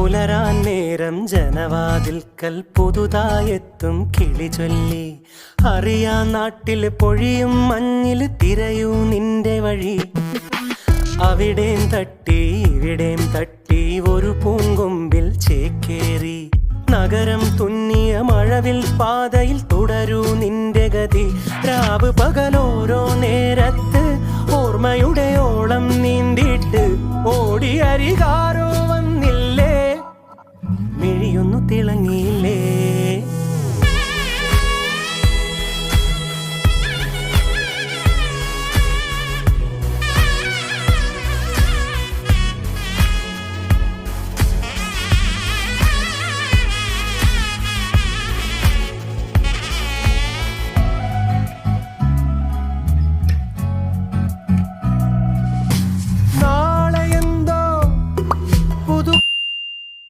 പുലരാൻ നേരം ജനവാതിൽക്കൽ പുതുതായെത്തും കിളി ചൊല്ലി. അറിയാ നാട്ടിൽ പൊഴിയും മഞ്ഞിൽ തിരയൂ നിന്റെ വഴി. അവിടേം തട്ടി ഇവിടേം തട്ടി ഒരു പൂങ്കൊമ്പിൽ ചേക്കേറി. നഗരം തുന്നിയ മഴവിൽ പാതയിൽ തുടരൂ നിന്റെ ഗതി. രാവ് പകലോരോ നേരത്ത് ഓർമ്മയുടെ ഓളം നീന്തിട്ട് ഓടി അരികാരോ